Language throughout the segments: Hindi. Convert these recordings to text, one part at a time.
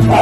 जय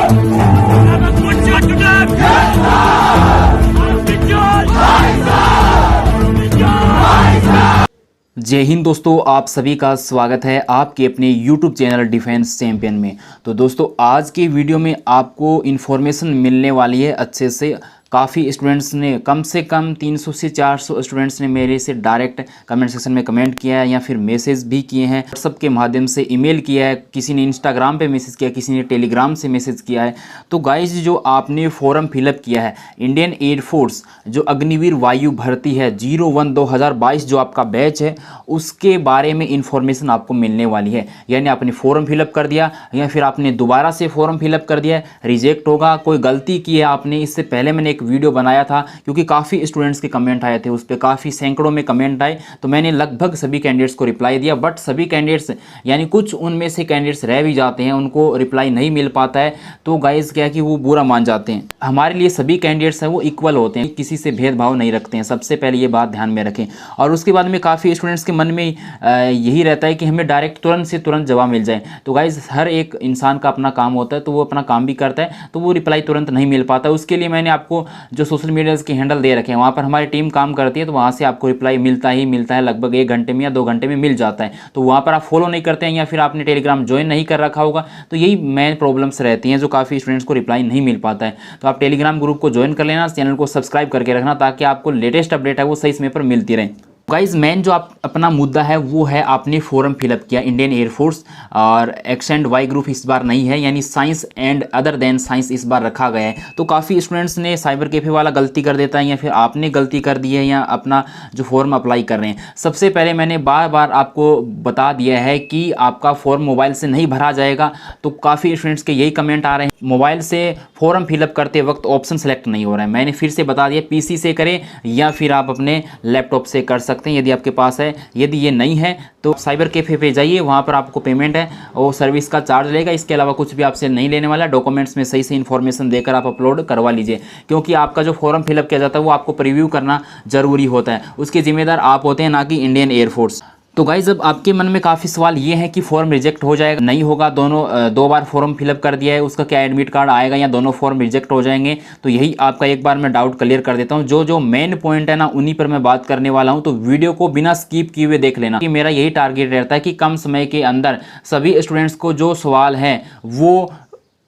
हिंद दोस्तों, आप सभी का स्वागत है आपके अपने YouTube चैनल डिफेंस चैंपियन में। तो दोस्तों आज के वीडियो में आपको इन्फॉर्मेशन मिलने वाली है अच्छे से। काफ़ी स्टूडेंट्स ने कम से कम 300 से 400 स्टूडेंट्स ने मेरे से डायरेक्ट कमेंट सेक्शन में कमेंट किया है या फिर मैसेज भी किए हैं, व्हाट्सअप के माध्यम से ईमेल किया है, किसी ने इंस्टाग्राम पे मैसेज किया, किसी ने टेलीग्राम से मैसेज किया है। तो गाइज जो आपने फॉर्म फिलअप किया है इंडियन एयरफोर्स जो अग्निवीर वायु भर्ती है 01/2022 जो आपका बैच है उसके बारे में इंफॉर्मेशन आपको मिलने वाली है। यानी आपने फॉर्म फिलअप कर दिया या फिर आपने दोबारा से फॉर्म फिलअप कर दिया, रिजेक्ट होगा, कोई गलती की है आपने। इससे पहले मैंने एक वीडियो बनाया था क्योंकि काफ़ी स्टूडेंट्स के कमेंट आए थे, उस पर काफ़ी सैकड़ों में कमेंट आए, तो मैंने लगभग सभी कैंडिडेट्स को रिप्लाई दिया। बट सभी कैंडिडेट्स यानी कुछ उनमें से कैंडिडेट्स रह भी जाते हैं, उनको रिप्लाई नहीं मिल पाता है, तो गाइज क्या कि वो बुरा मान जाते हैं। हमारे लिए सभी कैंडिडेट्स हैं वो इक्वल होते हैं, किसी से भेदभाव नहीं रखते हैं, सबसे पहले ये बात ध्यान में रखें। और उसके बाद में काफ़ी स्टूडेंट्स के मन में यही रहता है कि हमें डायरेक्ट तुरंत से तुरंत जवाब मिल जाए। तो गाइज हर एक इंसान का अपना काम होता है, तो वो अपना काम भी करता है, तो वो रिप्लाई तुरंत नहीं मिल पाता। उसके लिए मैंने आपको जो सोशल मीडिया के हैंडल दे रखे हैं वहाँ पर हमारी टीम काम करती है, तो वहाँ से आपको रिप्लाई मिलता है, लगभग 1 घंटे में या 2 घंटे में मिल जाता है। तो वहाँ पर आप फॉलो नहीं करते हैं या फिर आपने टेलीग्राम ज्वाइन नहीं कर रखा होगा, तो यही मेन प्रॉब्लम्स रहती हैं जो काफ़ी स्टूडेंट्स को रिप्लाई नहीं मिल पाता है। तो आप टेलीग्राम ग्रुप को ज्वाइन कर लेना, चैनल को सब्सक्राइब करके रखना ताकि आपको लेटेस्ट अपडेट है वो सही समय पर मिलती रहे। गाइज मेन जो आप अपना मुद्दा है वो है आपने फॉर्म फिलअप किया इंडियन एयरफोर्स और एक्स एंड वाई ग्रुप इस बार नहीं है, यानी science and other than science इस बार रखा गया है। तो काफ़ी स्टूडेंट्स ने साइबर कैफे वाला गलती कर देता है या फिर आपने गलती कर दी है या अपना जो फॉर्म अप्लाई कर रहे हैं। सबसे पहले मैंने बार बार आपको बता दिया है कि आपका फॉर्म मोबाइल से नहीं भरा जाएगा। तो काफ़ी स्टूडेंट्स के यही कमेंट आ रहे हैं मोबाइल से फॉर्म फिलअप करते वक्त ऑप्शन सेलेक्ट नहीं हो रहा है। मैंने फिर से बता दिया पीसी से करें या फिर आप अपने लैपटॉप से कर सकते हैं यदि आपके पास है। यदि ये नहीं है तो साइबर कैफे पे जाइए, वहाँ पर आपको पेमेंट है और सर्विस का चार्ज लेगा, इसके अलावा कुछ भी आपसे नहीं लेने वाला। डॉक्यूमेंट्स में सही से इन्फॉर्मेशन देकर आप अपलोड करवा लीजिए, क्योंकि आपका जो फॉर्म फिलअप किया जाता है वो आपको प्रीव्यू करना जरूरी होता है, उसके जिम्मेदार आप होते हैं ना कि इंडियन एयरफोर्स। तो गाइज अब आपके मन में काफ़ी सवाल ये है कि फॉर्म रिजेक्ट हो जाएगा, नहीं होगा, दोनों 2 बार फॉर्म फिलअप कर दिया है, उसका क्या एडमिट कार्ड आएगा या दोनों फॉर्म रिजेक्ट हो जाएंगे। तो यही आपका एक बार मैं डाउट क्लियर कर देता हूँ। जो मेन पॉइंट है ना उन्हीं पर मैं बात करने वाला हूँ, तो वीडियो को बिना स्किप किए हुए देख लेना कि मेरा यही टारगेट रहता है कि कम समय के अंदर सभी स्टूडेंट्स को जो सवाल हैं वो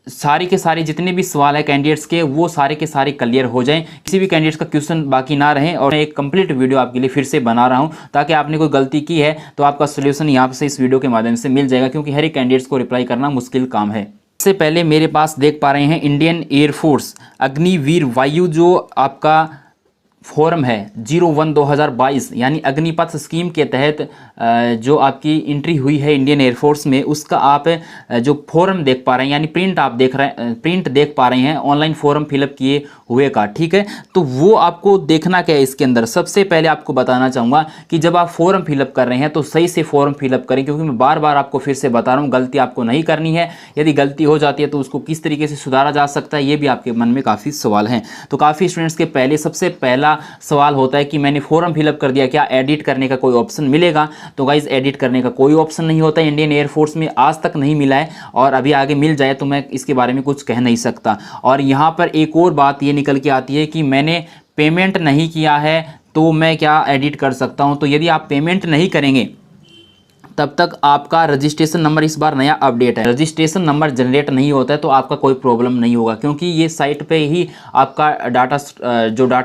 सारे के सारे जितने भी सवाल है कैंडिडेट्स के वो सारे के सारे क्लियर हो जाएं, किसी भी कैंडिडेट्स का क्वेश्चन बाकी ना रहे। और मैं एक कंप्लीट वीडियो आपके लिए फिर से बना रहा हूं ताकि आपने कोई गलती की है तो आपका सोल्यूशन यहाँ से इस वीडियो के माध्यम से मिल जाएगा, क्योंकि हर एक कैंडिडेट्स को रिप्लाई करना मुश्किल काम है। सबसे पहले मेरे पास देख पा रहे हैं इंडियन एयरफोर्स अग्निवीर वायु जो आपका फॉर्म है 01/2022 यानी अग्निपथ स्कीम के तहत जो आपकी एंट्री हुई है इंडियन एयरफोर्स में, उसका आप जो फॉर्म देख पा रहे हैं यानी प्रिंट देख पा रहे हैं ऑनलाइन फॉर्म फिलअप किए हुए का, ठीक है। तो वो आपको देखना क्या है इसके अंदर। सबसे पहले आपको बताना चाहूँगा कि जब आप फॉर्म फिलअप कर रहे हैं तो सही से फॉर्म फिलअप करें, क्योंकि मैं बार बार आपको फिर से बता रहा हूँ गलती आपको नहीं करनी है। यदि गलती हो जाती है तो उसको किस तरीके से सुधारा जा सकता है, ये भी आपके मन में काफ़ी सवाल हैं। तो काफ़ी स्टूडेंट्स के पहले सबसे पहला सवाल होता है कि मैंने फॉर्म फिलअप कर दिया, क्या एडिट करने का कोई ऑप्शन मिलेगा। तो गाइज एडिट करने का कोई ऑप्शन नहीं होता है, इंडियन एयरफोर्स में आज तक नहीं मिला है और अभी आगे मिल जाए तो मैं इसके बारे में कुछ कह नहीं सकता। और यहाँ पर एक और बात ये निकल के आती है कि मैंने पेमेंट नहीं किया है तो मैं क्या एडिट कर सकता हूँ। तो यदि आप पेमेंट नहीं करेंगे तब तक आपका रजिस्ट्रेशन नंबर इस बार नया अपडेट है, रजिस्ट्रेशन नंबर जनरेट नहीं होता है तो आपका कोई प्रॉब्लम नहीं होगा, क्योंकि ये साइट पे ही आपका डाटा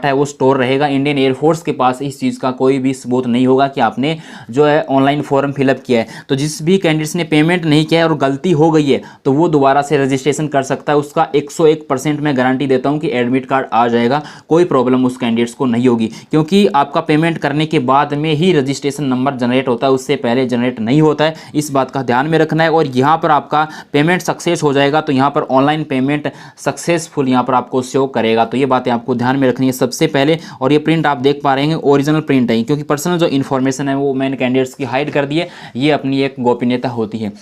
है वो स्टोर रहेगा। इंडियन एयरफोर्स के पास इस चीज़ का कोई भी सबूत नहीं होगा कि आपने जो है ऑनलाइन फॉर्म फिलअप किया है। तो जिस भी कैंडिडेट्स ने पेमेंट नहीं किया है और गलती हो गई है तो वो दोबारा से रजिस्ट्रेशन कर सकता है। उसका 101% मैं गारंटी देता हूँ कि एडमिट कार्ड आ जाएगा, कोई प्रॉब्लम उस कैंडिडेट्स को नहीं होगी, क्योंकि आपका पेमेंट करने के बाद में ही रजिस्ट्रेशन नंबर जनरेट होता है, उससे पहले जनरेट नहीं होता है। इस बात का ध्यान में रखना है। और यहाँ पर आपका पेमेंट सक्सेस हो जाएगा तो यहाँ पर ऑनलाइन पेमेंट सक्सेसफुल यहाँ पर आपको शो करेगा। तो ये बातें आपको ध्यान में रखनी है सबसे पहले। और ये प्रिंट आप देख पा रहे हैं ओरिजिनल प्रिंट है, क्योंकि पर्सनल जो इन्फॉर्मेशन है वो मैंने कैंडिडेट्स की हाइड कर दी है, ये अपनी एक गोपनीयता होती है।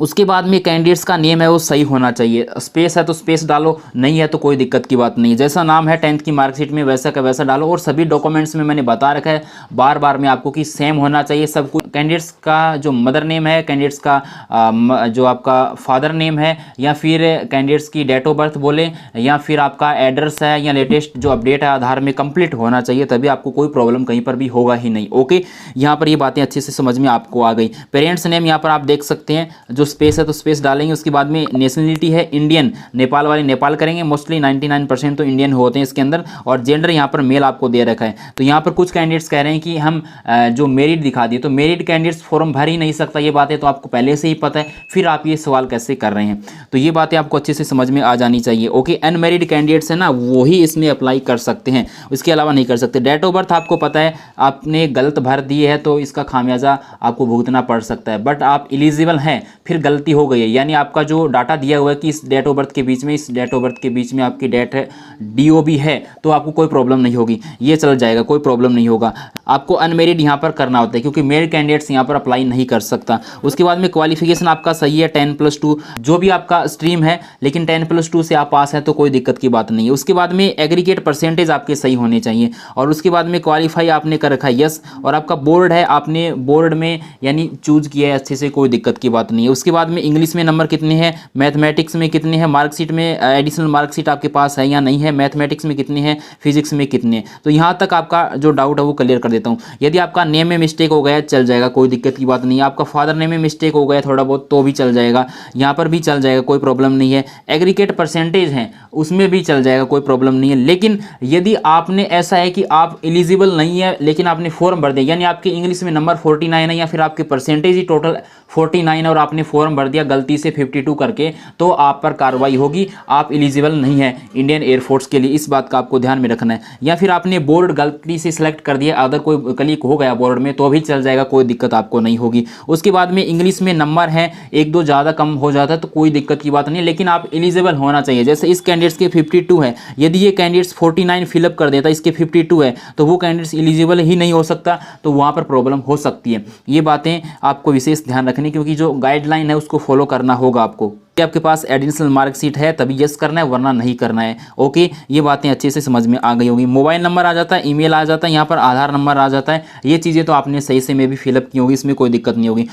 उसके बाद में कैंडिडेट्स का नेम है वो सही होना चाहिए, स्पेस है तो स्पेस डालो, नहीं है तो कोई दिक्कत की बात नहीं है। जैसा नाम है 10th की मार्कशीट में वैसा का वैसा डालो। और सभी डॉक्यूमेंट्स में मैंने बता रखा है बार बार में आपको कि सेम होना चाहिए सब कुछ। कैंडिडेट्स का जो मदर नेम है, कैंडिडेट्स का जो आपका फादर नेम है, या फिर कैंडिडेट्स की डेट ऑफ बर्थ बोले, या फिर आपका एड्रेस है या लेटेस्ट जो अपडेट है आधार में कंप्लीट होना चाहिए, तभी आपको कोई प्रॉब्लम कहीं पर भी होगा ही नहीं। ओके, यहाँ पर ये बातें अच्छे से समझ में आपको आ गई। पेरेंट्स नेम यहाँ पर आप देख सकते हैं, जो स्पेस है तो स्पेस डालेंगे। उसके बाद में नेशनलिटी है इंडियन, नेपाल वाले नेपाल करेंगे, मोस्टली 99% तो इंडियन होते हैं इसके अंदर। और जेंडर यहाँ पर मेल आपको दे रखा है। तो यहाँ पर कुछ कैंडिडेट्स कह रहे हैं कि हम जो मेरिट दिखा दिए, तो मेरिट कैंडिडेट्स फॉर्म भर ही नहीं सकता, ये बातें तो आपको पहले से ही पता है, फिर आप ये सवाल कैसे कर रहे हैं? तो ये बातें आपको अच्छे से समझ में आ जानी चाहिए। ओके, अनमेरिड कैंडिडेट्स है ना, वो ही इसमें अप्लाई कर सकते हैं, उसके अलावा नहीं कर सकते। डेट ऑफ बर्थ आपको पता है, आपने गलत भर दिए है तो इसका खामियाजा आपको भुगतना पड़ सकता है। बट आप एलिजिबल हैं, फिर गलती हो गई है, यानी आपका जो डाटा दिया हुआ है कि इस डेट ऑफ बर्थ के बीच में, इस डेट ऑफ बर्थ के बीच में आपकी डेट है DOB है, तो आपको कोई प्रॉब्लम नहीं होगी, ये चल जाएगा, कोई प्रॉब्लम नहीं होगा। आपको अनमेरिड यहाँ पर करना होता है, क्योंकि मेरिड कैंडिडेट्स यहाँ पर अप्लाई नहीं कर सकता। उसके बाद में क्वालिफिकेशन आपका सही है, 10+2 जो भी आपका स्ट्रीम है, लेकिन 10+2 से आप पास हैं तो कोई दिक्कत की बात नहीं है। उसके बाद में एग्रीगेट परसेंटेज आपके सही होने चाहिए। और उसके बाद में क्वालिफाई आपने कर रखा है, यस। और आपका बोर्ड है, आपने बोर्ड में यानी चूज किया है अच्छे से, कोई दिक्कत की बात नहीं है। उसके बाद में इंग्लिश में नंबर कितने हैं, मैथमेटिक्स में कितने हैं, मार्कशीट में एडिशनल मार्कशीट आपके पास है या नहीं है, मैथमेटिक्स में कितने हैं, फिजिक्स में कितने हैं। तो यहाँ तक आपका जो डाउट है वो क्लियर कर देता हूँ। यदि आपका नेम में मिस्टेक हो गया चल जाएगा, कोई दिक्कत की बात नहीं है। आपका फादर नेम में मिस्टेक हो गया थोड़ा बहुत तो भी चल जाएगा, यहाँ पर भी चल जाएगा, कोई प्रॉब्लम नहीं है। एग्रीगेट परसेंटेज है उसमें भी चल जाएगा, कोई प्रॉब्लम नहीं है। लेकिन यदि आपने ऐसा है कि आप एलिजिबल नहीं है लेकिन आपने फॉर्म भर दिया, यानी आपके इंग्लिश में नंबर 49 है या फिर आपके परसेंटेज ही टोटल 49 और आपने फॉर्म भर दिया गलती से 52 करके, तो आप पर कार्रवाई होगी, आप एलिजिबल नहीं है इंडियन एयरफोर्स के लिए। इस बात का आपको ध्यान में रखना है। या फिर आपने बोर्ड गलती से सिलेक्ट कर दिया, अगर कोई क्लिक हो गया बोर्ड में तो भी चल जाएगा, कोई दिक्कत आपको नहीं होगी। उसके बाद में इंग्लिश में नंबर है 1-2 ज़्यादा कम हो जाता है तो कोई दिक्कत की बात नहीं, लेकिन आप एलिजिबल होना चाहिए। जैसे इस कैंडिडेट्स के 52 है, यदि ये कैंडिडेट्स 49 फिलअप कर देता, इसके 52 है, तो वो कैंडिडेट्स एलिजिबल ही नहीं हो सकता, तो वहाँ पर प्रॉब्लम हो सकती है। ये बातें आपको विशेष ध्यान रखनी, क्योंकि जो गाइडलाइन है उसको फॉलो करना होगा आपको। आपके पास एडिशनल मार्कशीट है तभी यस करना है, वरना नहीं करना है। ओके, ये बातें अच्छे से समझ में आ गई होगी। मोबाइल नंबर आ जाता है, ईमेल आ जाता है, यहाँ पर आधार नंबर आ जाता है, ये चीज़ें तो आपने सही से में भी फिलअप की होगी, इसमें कोई दिक्कत नहीं होगी।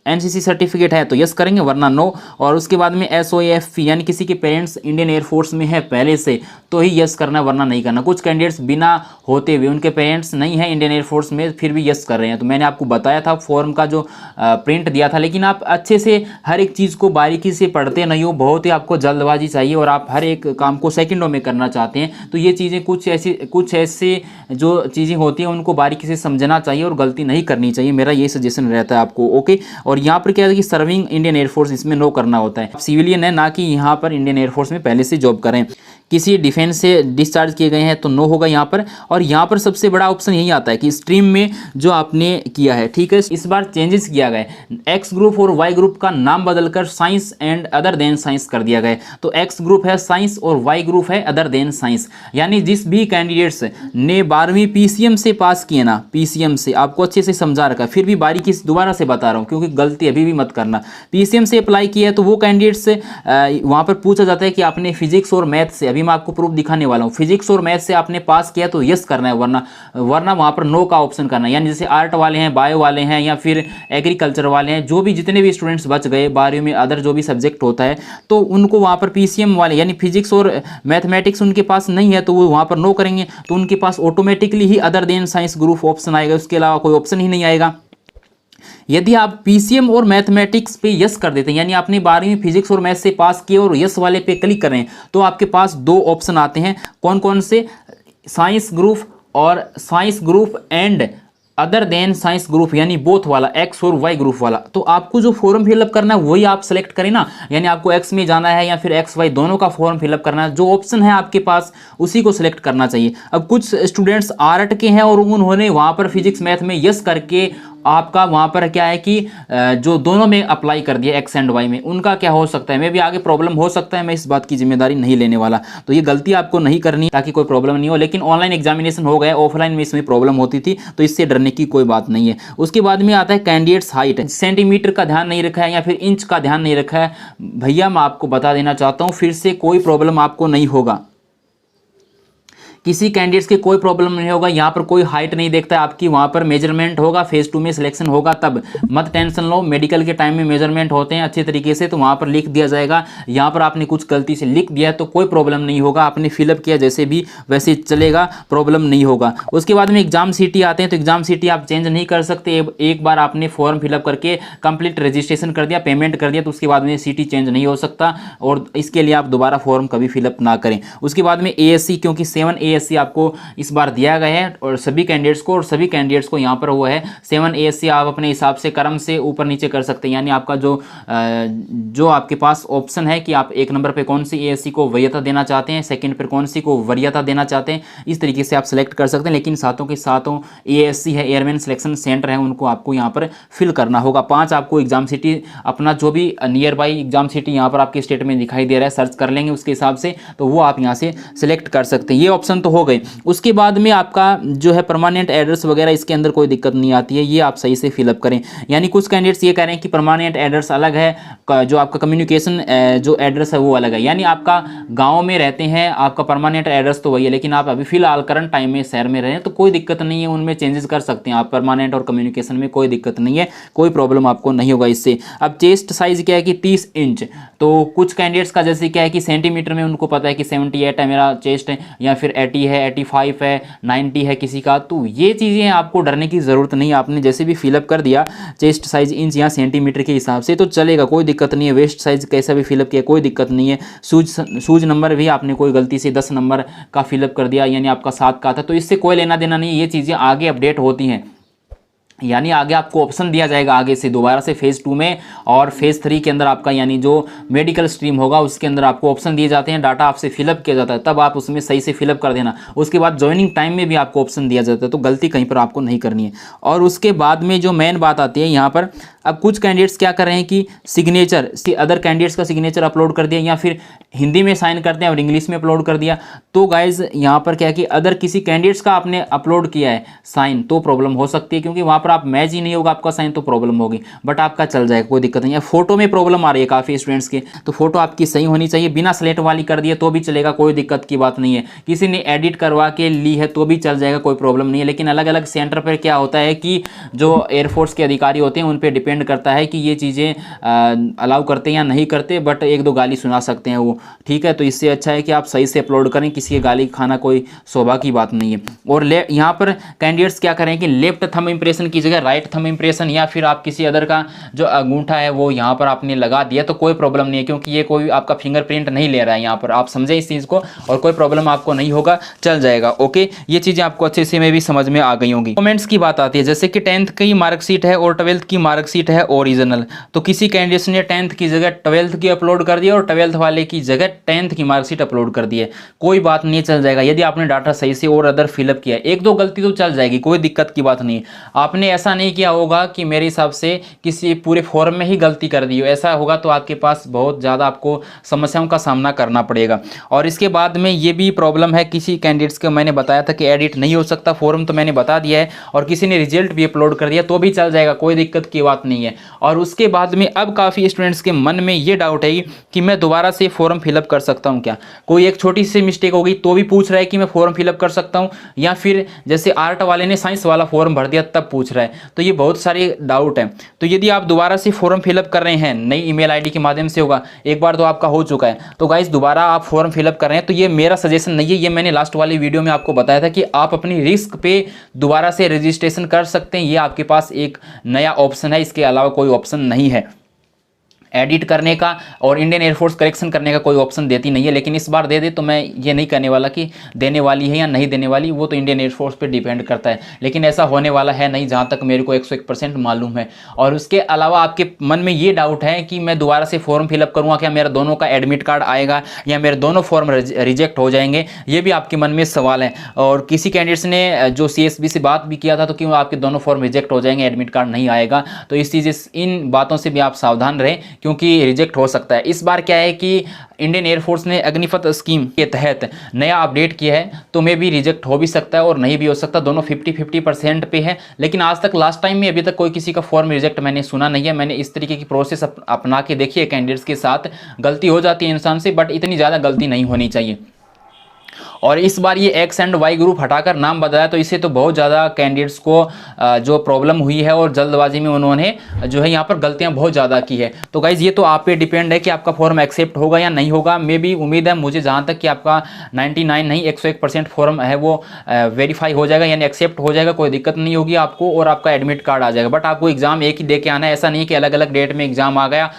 NCC सर्टिफिकेट है तो यस करेंगे, वरना नो। और उसके बाद में SOAFP यानी किसी के पेरेंट्स इंडियन एयरफोर्स में है पहले से तो ही यस करना, वरना नहीं करना। कुछ कैंडिडेट्स बिना होते हुए उनके पेरेंट्स नहीं है इंडियन एयरफोर्स में फिर भी यस कर रहे हैं, तो मैंने आपको बताया था फॉर्म का जो प्रिंट दिया था, लेकिन आप अच्छे से हर एक चीज़ को बारीकी से पढ़ते नहीं हो, बहुत ही आपको जल्दबाजी चाहिए और आप हर एक काम को सेकंडों में करना चाहते हैं। तो ये चीज़ें कुछ ऐसी जो चीज़ें होती हैं उनको बारीकी से समझना चाहिए और गलती नहीं करनी चाहिए, मेरा ये सजेशन रहता है आपको। ओके, और यहाँ पर क्या है कि सर्विंग इंडियन एयरफोर्स इसमें नो करना होता है, सिविलियन है ना कि यहाँ पर इंडियन एयरफोर्स में पहले से जॉब करें। किसी डिफेंस से डिस्चार्ज किए गए हैं तो नो होगा यहाँ पर। और यहाँ पर सबसे बड़ा ऑप्शन यही आता है कि स्ट्रीम में जो आपने किया है, ठीक है, इस बार चेंजेस किया गया है, एक्स ग्रुप और वाई ग्रुप का नाम बदलकर science and other than science कर दिया गया है। तो एक्स ग्रुप है साइंस और वाई ग्रुप है अदर देन साइंस, यानी जिस भी कैंडिडेट्स ने 12वीं PCM से पास किए ना, PCM से आपको अच्छे से समझा रखा, फिर भी बारीकी से दोबारा से बता रहा हूँ क्योंकि गलती अभी भी मत करना। PCM से अप्लाई किया है तो वो कैंडिडेट्स वहाँ पर पूछा जाता है कि आपने फिजिक्स और मैथ से, अभी मैं आपको प्रूफ दिखाने वाला हूँ, फिजिक्स और मैथ से आपने पास किया तो यस करना है, वरना वहाँ पर नो का ऑप्शन करना है। यानी जैसे आर्ट वाले हैं, बायो वाले हैं या फिर एग्रीकल्चर वाले हैं, जो भी जितने भी स्टूडेंट्स बच गए 12वीं में अदर जो भी सब्जेक्ट होता है, तो उनको वहाँ पर PCM वाले यानी फिजिक्स और मैथमेटिक्स उनके पास नहीं है तो वो वहाँ पर नो करेंगे, तो उनके पास ऑटोमेटिकली ही other than science group option आएगा, उसके अलावा कोई ऑप्शन ही नहीं आएगा। यदि आप PCM और मैथमेटिक्स पे यस कर देते हैं, यानी आपने 12वीं फिजिक्स और मैथ से पास किए और यस वाले पे क्लिक करें, तो आपके पास 2 ऑप्शन आते हैं। कौन कौन से? साइंस ग्रुप और science group and other than science group, यानी बोथ वाला, एक्स और वाई ग्रुप वाला। तो आपको जो फॉर्म फिलअप करना है वही आप सेलेक्ट करें ना, यानी आपको एक्स में जाना है या फिर एक्स वाई दोनों का फॉर्म फिलअप करना है, जो ऑप्शन है आपके पास उसी को सिलेक्ट करना चाहिए। अब कुछ स्टूडेंट्स आर्ट के हैं और उन्होंने वहाँ पर फिजिक्स मैथ में यस करके आपका वहाँ पर क्या है कि जो दोनों में अप्लाई कर दिया एक्स एंड वाई में, उनका क्या हो सकता है, मैं भी आगे प्रॉब्लम हो सकता है, मैं इस बात की जिम्मेदारी नहीं लेने वाला। तो ये गलती आपको नहीं करनी ताकि कोई प्रॉब्लम नहीं हो। लेकिन ऑनलाइन एग्जामिनेशन हो गया, ऑफलाइन में इसमें प्रॉब्लम होती थी, तो इससे डरने की कोई बात नहीं है। उसके बाद में आता है कैंडिडेट्स हाइट, सेंटीमीटर का ध्यान नहीं रखा है या फिर इंच का ध्यान नहीं रखा है, भैया मैं आपको बता देना चाहता हूँ फिर से, कोई प्रॉब्लम आपको नहीं होगा, किसी कैंडिडेट्स की कोई प्रॉब्लम नहीं होगा। यहाँ पर कोई हाइट नहीं देखता है आपकी, वहाँ पर मेजरमेंट होगा, फेज 2 में सिलेक्शन होगा तब, मत टेंशन लो। मेडिकल के टाइम में मेजरमेंट होते हैं अच्छे तरीके से, तो वहाँ पर लिख दिया जाएगा। यहाँ पर आपने कुछ गलती से लिख दिया है तो कोई प्रॉब्लम नहीं होगा, आपने फिलअप किया जैसे भी वैसे चलेगा, प्रॉब्लम नहीं होगा। उसके बाद में एग्जाम सिटी आते हैं, तो एग्जाम सिटी आप चेंज नहीं कर सकते। एक बार आपने फॉर्म फिलअप करके कंप्लीट रजिस्ट्रेशन कर दिया, पेमेंट कर दिया, तो उसके बाद में सिटी चेंज नहीं हो सकता, और इसके लिए आप दोबारा फॉर्म कभी फिलअप ना करें। उसके बाद में ASC, क्योंकि 7 ASC आपको इस बार दिया गया है और सभी कैंडिडेट्स को, और सभी कैंडिडेट्स को यहाँ पर हुआ है 7 ASC, आप अपने हिसाब से क्रम से ऊपर नीचे कर सकते हैं। यानी आपका जो आपके पास ऑप्शन है कि आप 1 नंबर पे कौन सी ASC को वरीयता देना चाहते हैं, सेकंड पर कौन सी को वरीयता देना चाहते हैं, इस तरीके से आप सेलेक्ट कर सकते हैं। लेकिन सातों के सातों ASC है, एयरमैन सिलेक्शन सेंटर है, उनको आपको यहाँ पर फिल करना होगा। 5 आपको एग्जाम सिटी अपना जो भी नियर बाई एग्जाम सिटी यहाँ पर आपके स्टेट में दिखाई दे रहा है, सर्च कर लेंगे उसके हिसाब से, तो वो आप यहाँ से सिलेक्ट कर सकते हैं। ये ऑप्शन तो हो गए। उसके बाद में आपका जो है परमानेंट एड्रेस वगैरह, इसके अंदर कोई दिक्कत नहीं आती है, ये आप सही से फिलअप करें। यानी कुछ कैंडिडेट्स ये कह रहे हैं कि परमानेंट एड्रेस अलग है, जो आपका कम्युनिकेशन जो एड्रेस है वो अलग है। यानी आपका गांव में रहते हैं, आपका परमानेंट एड्रेस तो वही है, लेकिन आप अभी फिलहाल करंट टाइम में शहर में रहें तो कोई दिक्कत नहीं है, उनमें चेंजेस कर सकते हैं आप, परमानेंट और कम्युनिकेशन में कोई दिक्कत नहीं है, कोई प्रॉब्लम आपको नहीं होगा इससे। अब चेस्ट साइज क्या है कि 30 इंच, तो कुछ कैंडिडेट्स का जैसे क्या है कि सेंटीमीटर में उनको पता है कि 78 है मेरा चेस्ट है, या फिर 80 है, 85 है, 90 है किसी का, तो ये चीज़ें आपको डरने की ज़रूरत नहीं है। आपने जैसे भी फिलअप कर दिया चेस्ट साइज इंच या सेंटीमीटर के हिसाब से तो चलेगा, कोई दिक्कत नहीं है। वेस्ट साइज कैसा भी फिलअप किया कोई दिक्कत नहीं है। सूज नंबर भी आपने कोई गलती से 10 नंबर का फिलअप कर दिया, यानी आपका 7 का था, तो इससे कोई लेना देना नहीं है, ये चीज़ें आगे अपडेट होती हैं। यानी आगे आपको ऑप्शन दिया जाएगा आगे से दोबारा से फेज़ 2 में और फेज़ 3 के अंदर आपका यानी जो मेडिकल स्ट्रीम होगा उसके अंदर आपको ऑप्शन दिए जाते हैं, डाटा आपसे फिलअप किया जाता है, तब आप उसमें सही से फिलअप कर देना। उसके बाद ज्वाइनिंग टाइम में भी आपको ऑप्शन दिया जाता है, तो गलती कहीं पर आपको नहीं करनी है। और उसके बाद में जो मेन बात आती है यहाँ पर, अब कुछ कैंडिडेट्स क्या कर रहे हैं कि सिग्नेचर अदर कैंडिडेट्स का सिग्नेचर अपलोड कर दिया, या फिर हिंदी में साइन करते हैं और इंग्लिश में अपलोड कर दिया। तो गाइज यहाँ पर क्या है कि अदर किसी कैंडिडेट्स का आपने अपलोड किया है साइन तो प्रॉब्लम हो सकती है, क्योंकि वहाँ पर आप मैच ही नहीं होगा आपका साइन, तो प्रॉब्लम होगी। बट आपका चल जाएगा, कोई दिक्कत नहीं है। फोटो में प्रॉब्लम आ रही है काफ़ी स्टूडेंट्स के, तो फोटो आपकी सही होनी चाहिए, बिना स्लेट वाली कर दिए तो भी चलेगा, कोई दिक्कत की बात नहीं है। किसी ने एडिट करवा के ली है तो भी चल जाएगा, कोई प्रॉब्लम नहीं है। लेकिन अलग अलग सेंटर पर क्या होता है कि जो एयरफोर्स के अधिकारी होते हैं उन पर डिपेंड करता है कि ये चीज़ें अलाउ करते हैं या नहीं करते, बट 1-2 गाली सुना सकते हैं वो, ठीक है। तो इससे अच्छा है कि आप सही से अपलोड करें, किसी की गाली खाना कोई शोभा की बात नहीं है। और यहाँ पर कैंडिडेट्स क्या करें कि लेफ्ट थंब इंप्रेशन की जगह राइट थंब इंप्रेशन, या फिर आप किसी अदर का जो अंगूठा है वो यहाँ पर आपने लगा दिया तो कोई प्रॉब्लम नहीं है, क्योंकि ये कोई आपका फिंगरप्रिंट नहीं ले रहा है यहाँ पर, आप समझे इस चीज़ को, और कोई प्रॉब्लम आपको नहीं होगा, चल जाएगा। ओके, ये चीज़ें आपको अच्छे से में भी समझ में आ गई होंगी। कमेंट्स की बात आती है, जैसे कि 10th की मार्कशीट है और 12th की मार्कशीट है ओरिजिनल, तो किसी कैंडिडेट ने 10th की जगह 12th की अपलोड कर दिया और 12th वाले की जगह 10th की मार्कशीट अपलोड कर दी है, कोई बात नहीं, चल जाएगा। यदि आपने डाटा सही से और अदर फिलअप किया, 1-2 गलती तो चल जाएगी, कोई दिक्कत की बात नहीं। आपने ऐसा नहीं किया होगा कि मेरे हिसाब से किसी पूरे फॉर्म में ही गलती कर दी हो, ऐसा होगा तो आपके पास बहुत ज़्यादा आपको समस्याओं का सामना करना पड़ेगा। और इसके बाद में ये भी प्रॉब्लम है किसी कैंडिडेट्स को, मैंने बताया था कि एडिट नहीं हो सकता फॉर्म, तो मैंने बता दिया है, और किसी ने रिजल्ट भी अपलोड कर दिया तो भी चल जाएगा, कोई दिक्कत की बात नहीं है। और उसके बाद में अब काफ़ी स्टूडेंट्स के मन में ये डाउट है कि मैं दोबारा से फॉर्म फिलअप कर सकता हूँ क्या, कोई एक छोटी सी मिस्टेक होगी तो भी पूछ रहा है कि मैं फॉर्म फिलअप कर सकता हूँ, या फिर जैसे आर्ट वाले ने साइंस वाला फॉर्म भर दिया तब पूछ रहा है, तो ये बहुत सारे डाउट हैं। तो यदि आप दोबारा से फॉर्म फिलअप कर रहे हैं, नई ईमेल आईडी के माध्यम से होगा, एक बार तो आपका हो चुका है, तो गाइस दोबारा आप फॉर्म फिलअप कर रहे हैं, तो ये मेरा सजेशन नहीं है, ये मैंने लास्ट वाली वीडियो में आपको बताया था कि आप अपनी रिस्क पे दोबारा से रजिस्ट्रेशन कर सकते हैं, ये आपके पास एक नया ऑप्शन है, इसके अलावा कोई ऑप्शन नहीं है। एडिट करने का और इंडियन एयरफोर्स करेक्शन करने का कोई ऑप्शन देती नहीं है। लेकिन इस बार दे दे तो मैं ये नहीं कहने वाला कि देने वाली है या नहीं देने वाली, वो तो इंडियन एयरफोर्स पे डिपेंड करता है। लेकिन ऐसा होने वाला है नहीं, जहाँ तक मेरे को 101% मालूम है। और उसके अलावा आपके मन में ये डाउट है कि मैं दोबारा से फॉर्म फिलअप करूँगा, क्या मेरा दोनों का एडमिट कार्ड आएगा या मेरे दोनों फॉर्म रिजेक्ट हो जाएंगे, ये भी आपके मन में सवाल है। और किसी कैंडिडेट्स ने जो CSB से बात भी किया था तो क्यों आपके दोनों फॉर्म रिजेक्ट हो जाएंगे, एडमिट कार्ड नहीं आएगा। तो इस चीज़ इन बातों से भी आप सावधान रहें, क्योंकि रिजेक्ट हो सकता है। इस बार क्या है कि इंडियन एयरफोर्स ने अग्निपथ स्कीम के तहत नया अपडेट किया है, तो मे भी रिजेक्ट हो भी सकता है और नहीं भी हो सकता, दोनों 50-50% पे है। लेकिन आज तक लास्ट टाइम में अभी तक कोई किसी का फॉर्म रिजेक्ट मैंने सुना नहीं है। मैंने इस तरीके की प्रोसेस अपना के देखी है कैंडिडेट्स के साथ। गलती हो जाती है इंसान से, बट इतनी ज़्यादा गलती नहीं होनी चाहिए। और इस बार ये एक्स एंड वाई ग्रुप हटाकर नाम बताया, तो इससे तो बहुत ज़्यादा कैंडिडेट्स को जो प्रॉब्लम हुई है और जल्दबाजी में उन्होंने जो है यहाँ पर गलतियाँ बहुत ज़्यादा की है। तो गाइज़ ये तो आप पे डिपेंड है कि आपका फॉर्म एक्सेप्ट होगा या नहीं होगा। मे भी उम्मीद है मुझे जहाँ तक कि आपका 99 नहीं 101% फॉर्म है वो वेरीफाई हो जाएगा, यानी एक्सेप्ट हो जाएगा, कोई दिक्कत नहीं होगी आपको और आपका एडमिट कार्ड आ जाएगा। बट आपको एग्जाम एक ही दे के आना है, ऐसा नहीं कि अलग अलग डेट में एग्जाम आ गया,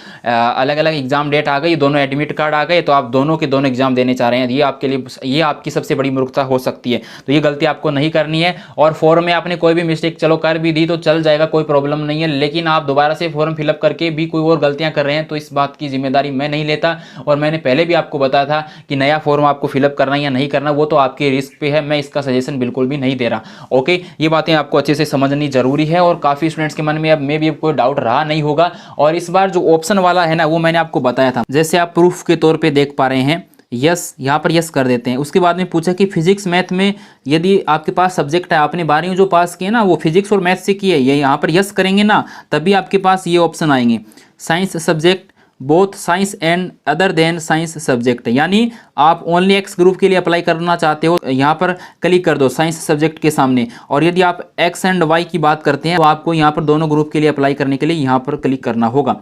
अलग अलग एग्जाम डेट आ गई, दोनों एडमिट कार्ड आ गए तो आप दोनों के दोनों एग्जाम देने चाह रहे हैं। ये आपके लिए ये आपकी सबसे बड़ी मूर्खता हो सकती है। तो ये गलती आपको नहीं करनी है। और फॉर्म में आपने कोई भी मिस्टेक चलो कर भी दी तो चल जाएगा, कोई प्रॉब्लम नहीं है। लेकिन आप दोबारा से फॉर्म फिलअप करके भी कोई और गलतियां कर रहे हैं तो इस बात की जिम्मेदारी मैं नहीं लेता। और मैंने पहले भी आपको बताया था कि नया फॉर्म आपको फिलअप करना या नहीं करना वो तो आपके रिस्क पे है, मैं इसका सजेशन बिल्कुल भी नहीं दे रहा। ओके, ये बातें आपको अच्छे से समझनी जरूरी है। और काफ़ी स्टूडेंट्स के मन में अब मे भी कोई डाउट रहा नहीं होगा। और इस बार जो ऑप्शन वाला है ना वो मैंने आपको बताया था, जैसे आप प्रूफ के तौर पे देख पा रहे हैं, यस, यहाँ पर यस कर देते हैं। उसके बाद में पूछा कि फिजिक्स मैथ में यदि आपके पास सब्जेक्ट है, आपने 12वीं जो पास किए ना वो फिजिक्स और मैथ से किए, ये यहाँ पर यस करेंगे ना तभी आपके पास ये ऑप्शन आएंगे, science subject both science and other than science subject. यानी आप ओनली एक्स ग्रुप के लिए अप्लाई करना चाहते हो, यहाँ पर क्लिक कर दो साइंस सब्जेक्ट के सामने। और यदि आप एक्स एंड वाई की बात करते हैं तो आपको यहाँ पर दोनों ग्रुप के लिए अप्लाई करने के लिए यहाँ पर क्लिक करना होगा।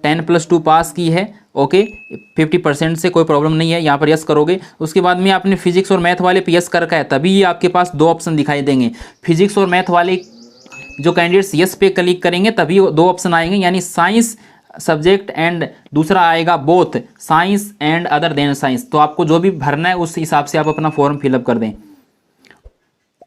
10+2 पास की है, ओके, 50% से कोई प्रॉब्लम नहीं है, यहाँ पर यस करोगे। उसके बाद में आपने फिजिक्स और मैथ वाले पे यस कर रखा है तभी ये आपके पास दो ऑप्शन दिखाई देंगे। फिजिक्स और मैथ वाले जो कैंडिडेट्स यस पे क्लिक करेंगे तभी दो ऑप्शन आएंगे, यानी साइंस सब्जेक्ट एंड दूसरा आएगा both science and other than science. तो आपको जो भी भरना है उस हिसाब से आप अपना फॉर्म फिलअप कर दें।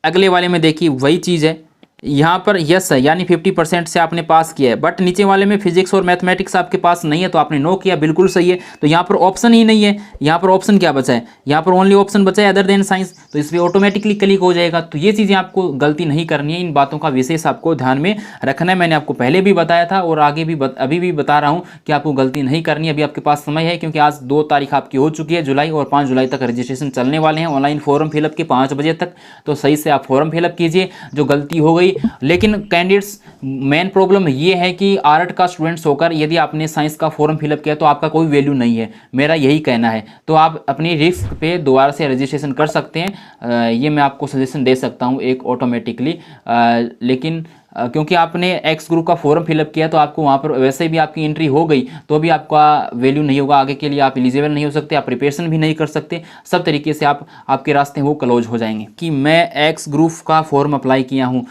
अगले वाले में देखिए वही चीज़ है, यहाँ पर यस है यानी 50% से आपने पास किया है, बट नीचे वाले में फिजिक्स और मैथमेटिक्स आपके पास नहीं है तो आपने नो किया, बिल्कुल सही है। तो यहाँ पर ऑप्शन ही नहीं है, यहाँ पर ऑप्शन क्या बचा है, यहाँ पर ओनली ऑप्शन बचा है अदर देन साइंस, तो इस पर ऑटोमेटिकली क्लिक हो जाएगा। तो ये चीज़ें आपको गलती नहीं करनी है, इन बातों का विशेष आपको ध्यान में रखना है। मैंने आपको पहले भी बताया था और आगे भी अभी भी बता रहा हूँ कि आपको गलती नहीं करनी है। अभी आपके पास समय है, क्योंकि आज 2 तारीख आपकी हो चुकी है जुलाई, और 5 जुलाई तक रजिस्ट्रेशन चलने वाले हैं ऑनलाइन फॉर्म फिलअप के 5 बजे तक। तो सही से आप फॉर्म फिलअप कीजिए, जो गलती हो गई। लेकिन कैंडिडेट्स मेन प्रॉब्लम ये है कि आर्ट का स्टूडेंट्स होकर यदि आपने साइंस का फॉर्म फिलअप किया तो आपका कोई वैल्यू नहीं है, मेरा यही कहना है। तो आप अपनी रिस्क पे दोबारा से रजिस्ट्रेशन कर सकते हैं, ये मैं आपको सजेशन दे सकता हूँ एक ऑटोमेटिकली। लेकिन क्योंकि आपने एक्स ग्रुप का फॉर्म फिलअप किया तो आपको वहाँ पर वैसे भी आपकी एंट्री हो गई तो भी आपका वैल्यू नहीं होगा, आगे के लिए आप एलिजिबल नहीं हो सकते, आप प्रिपरेशन भी नहीं कर सकते, सब तरीके से आपके रास्ते वो क्लोज हो जाएंगे। कि मैं एक्स ग्रुप का फॉर्म अप्लाई किया हूँ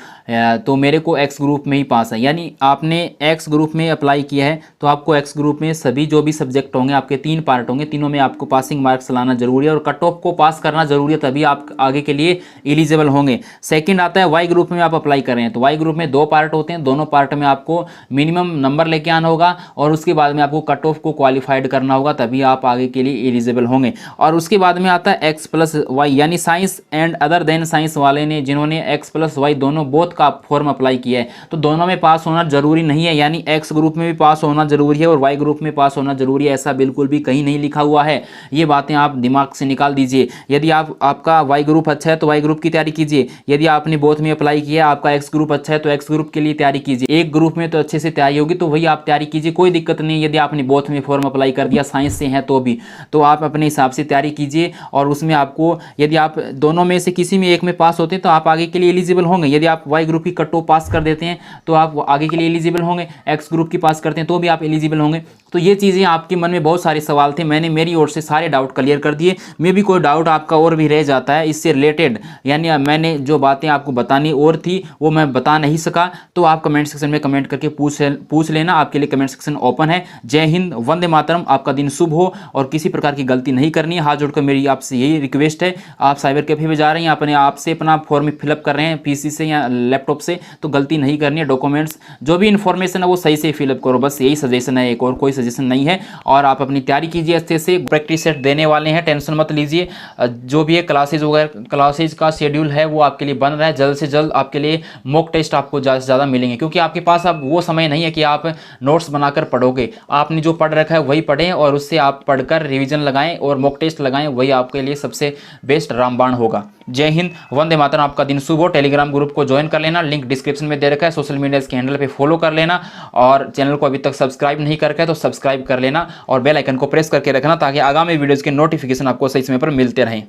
तो मेरे को एक्स ग्रुप में ही पास है, यानी आपने एक्स ग्रुप में अप्लाई किया है तो आपको एक्स ग्रुप में सभी जो भी सब्जेक्ट होंगे, आपके 3 पार्ट होंगे, तीनों में आपको पासिंग मार्क्स लाना जरूरी है और कट ऑफ को पास करना जरूरी है, तभी आप आगे के लिए एलिजिबल होंगे। सेकेंड आता है वाई ग्रुप में आप अप्लाई कर रहे हैं, तो वाई ग्रुप में 2 पार्ट होते हैं, दोनों पार्ट में आपको मिनिमम नंबर लेके आना होगा और उसके बाद में आपको कट ऑफ को क्वालिफाइड करना होगा, तभी आप आगे के लिए एलिजिबल होंगे। और उसके बाद में आता है x+y, यानी science and other than science वाले ने जिन्होंने x+y दोनों बोथ का फॉर्म अप्लाई किया है, तो दोनों में पास होना जरूरी नहीं है, यानी एक्स ग्रुप में भी पास होना जरूरी है और वाई ग्रुप में पास होना जरूरी है, ऐसा बिल्कुल भी कहीं नहीं लिखा हुआ है। ये बातें आप दिमाग से निकाल दीजिए। यदि आपका वाई ग्रुप अच्छा है तो वाई ग्रुप की तैयारी कीजिए, यदि आपने बोथ में अप्लाई किया, आपका एक्स ग्रुप अच्छा है तो एक्स ग्रुप के लिए तैयारी कीजिए। एक ग्रुप में तो अच्छे से तैयारी होगी तो वही आप तैयारी कीजिए, कोई दिक्कत नहीं। यदि आपने बोथ में फॉर्म अप्लाई कर दिया, साइंस से हैं तो भी, तो आप अपने हिसाब से तैयारी कीजिए और उसमें आपको यदि आप दोनों में से किसी में एक में पास होते हैं तो आप आगे के लिए एलिजिबल होंगे। यदि आप वाई ग्रुप की कट ऑफ पास कर देते हैं तो आप आगे के लिए एलिजिबल होंगे, एक्स ग्रुप की पास करते हैं तो भी आप एलिजिबल होंगे। तो ये चीज़ें आपके मन में बहुत सारे सवाल थे, मैंने मेरी ओर से सारे डाउट क्लियर कर दिए। मे भी कोई डाउट आपका और भी रह जाता है इससे रिलेटेड, यानी मैंने जो बातें आपको बतानी और थी वो मैं बता नहीं सका तो आप कमेंट सेक्शन में कमेंट करके पूछ लेना, आपके लिए कमेंट सेक्शन ओपन है। जय हिंद, वंदे मातरम, आपका दिन शुभ हो और किसी प्रकार की गलती नहीं करनी है। हाथ जोड़कर मेरी आपसे यही रिक्वेस्ट है, आप साइबर कैफे में जा रहे हैं, अपने आप से अपना फॉर्म फिलअप कर रहे हैं पीसी से या लैपटॉप से, तो गलती नहीं करनी है। डॉक्यूमेंट्स जो भी इन्फॉर्मेशन है वो सही से फिलअप करो, बस यही सजेशन है, एक और कोई सजेशन नहीं है। और आप अपनी तैयारी कीजिए अच्छे से, प्रैक्टिस सेट देने वाले हैं, टेंशन मत लीजिए। जो भी है क्लासेज वगैरह, क्लासेज का शेड्यूल है वो आपके लिए बन रहा है, जल्द से जल्द आपके लिए मॉक टेस्ट आपको ज़्यादा से ज़्यादा मिलेंगे, क्योंकि आपके पास अब वो समय नहीं है कि आप नोट्स बनाकर पढ़ोगे। आपने जो पढ़ रखा है वही पढ़ें और उससे आप पढ़कर रिवीजन लगाएं और मॉक टेस्ट लगाएं, वही आपके लिए सबसे बेस्ट रामबाण होगा। जय हिंद, वंदे मातरम, आपका दिन शुभ हो। टेलीग्राम ग्रुप को ज्वाइन कर लेना, लिंक डिस्क्रिप्शन में दे रखा है। सोशल मीडिया के हैंडल पे फॉलो कर लेना और चैनल को अभी तक सब्सक्राइब नहीं करके तो सब्सक्राइब कर लेना और बेल आइकन को प्रेस करके रखना ताकि आगामी वीडियोज़ के नोटिफिकेशन आपको सही समय पर मिलते रहें।